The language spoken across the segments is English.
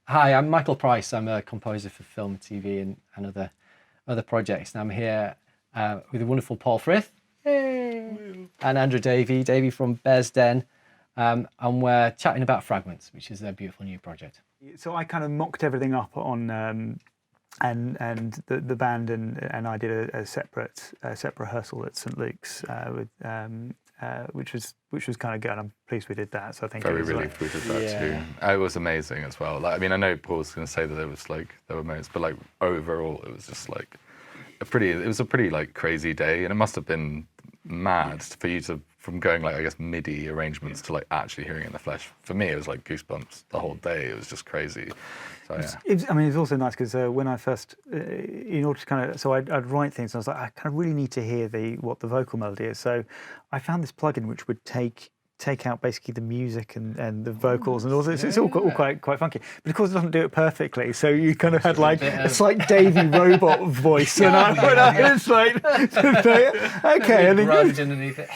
Hi, I'm Michael Price. I'm a composer for film, TV, and other projects. And I'm here with the wonderful Paul Frith. Yay! And Andrew Davie from Bear's Den. And we're chatting about Fragments, which is their beautiful new project. So I kind of mocked everything up on, and the band and I did a separate rehearsal at St Luke's with which was kind of good. I'm pleased we did that. So I think very relieved we did that too. It was amazing as well. Like, I mean, I know Paul's going to say that there were moments, but like overall, it was just like it was a pretty like crazy day, and it must have been mad for you to, from going like, I guess, MIDI arrangements to like actually hearing it in the flesh. For me, it was like goosebumps the whole day. It was just crazy. So yeah. I mean, it's also nice because when I first, in order to kind of, so I'd write things, and I was like, I kind of really need to hear what the vocal melody is. So I found this plugin which would take out basically the music and the vocals, and also it's all quite funky. But of course, it doesn't do it perfectly. So you kind of had like a slight Davie robot voice, and it's like okay, and then underneath it.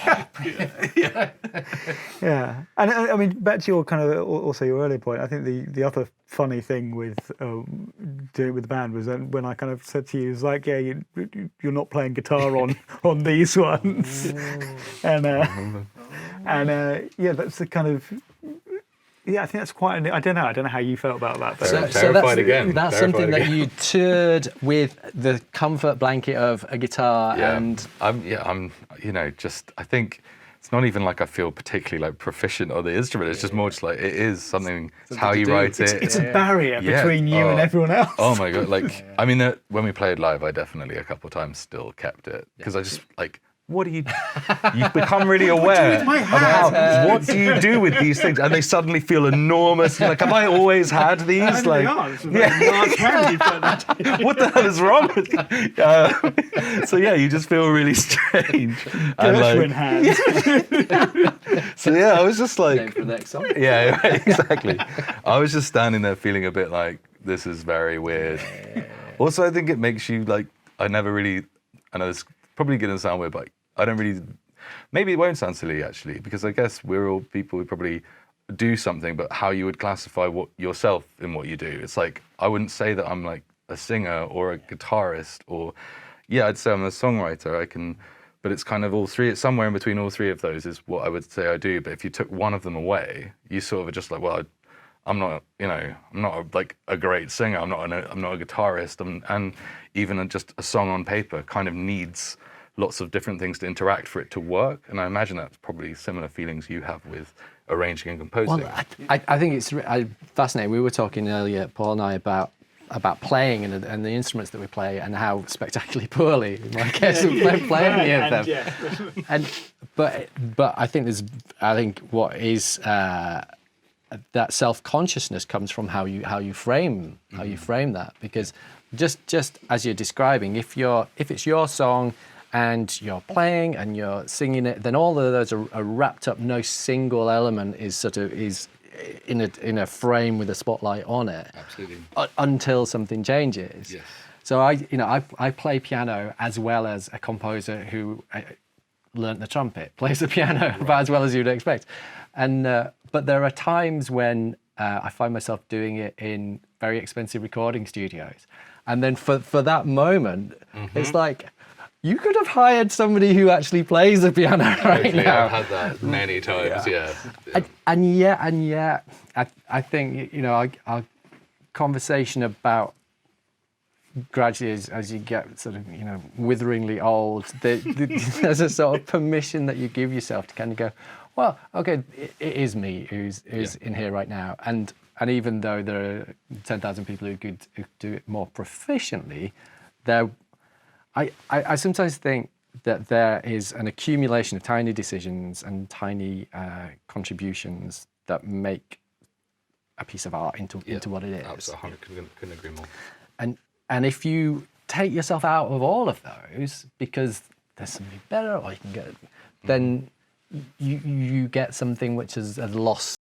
Yeah, and I mean, back to your kind of also your earlier point. I think the other funny thing with doing it with the band was when I kind of said to you, "It's like, yeah, you're not playing guitar on these ones," and yeah, that's the kind of. Yeah, I think that's quite. I don't know how you felt about that. But terrified again. That's something that you toured with the comfort blanket of a guitar, and I'm you know, just I think it's not even like I feel particularly like proficient on the instrument. It's just more just like it is something. It's how you write it. It's a barrier between you and everyone else. Oh my god! Like I mean, when we played live, I definitely a couple of times still kept it because I just like. What do you become really aware of what do you do with these things, and they suddenly feel enormous. You're like, have I always had these? Like, what the hell is wrong with you? So yeah, you just feel really strange. Gershwin hands. So yeah, I was just like, name for the next song. Yeah, exactly. I was just standing there feeling a bit like this is very weird. Also, I think it makes you like, I know this probably going to sound weird, but I don't really, maybe it won't sound silly actually, because I guess we're all people who probably do something, but how you would classify yourself in what you do. It's like, I wouldn't say that I'm like a singer or a guitarist or, yeah, I'd say I'm a songwriter. But it's kind of all three, it's somewhere in between all three of those is what I would say I do. But if you took one of them away, you sort of are just like, well, I'm not like a great singer. I'm not a guitarist, and even just a song on paper kind of needs lots of different things to interact for it to work. And I imagine that's probably similar feelings you have with arranging and composing. Well, I think it's fascinating. We were talking earlier, Paul and I, about playing and the instruments that we play and how spectacularly poorly in my case we play any of them. But I think what is that self-consciousness comes from how you frame that, because just as you're describing, if it's your song and you're playing and you're singing it, then all of those are wrapped up. No single element is in a frame with a spotlight on it. Absolutely. Until something changes. Yes. So I play piano as well as a composer who learnt the trumpet plays the piano about as well as you'd expect. And but there are times when I find myself doing it in very expensive recording studios, and then for that moment, it's like, you could have hired somebody who actually plays the piano right now. I've had that many times, yeah. And yet, I think, our conversation about gradually as you get sort of, witheringly old, there's a sort of permission that you give yourself to kind of go, well, okay, it is me who's in here right now. And even though there are 10,000 people who could do it more proficiently, I sometimes think that there is an accumulation of tiny decisions and tiny contributions that make a piece of art into what it is. Absolutely, couldn't agree more. And if you take yourself out of all of those because there's something better, or you can get, then you get something which has lost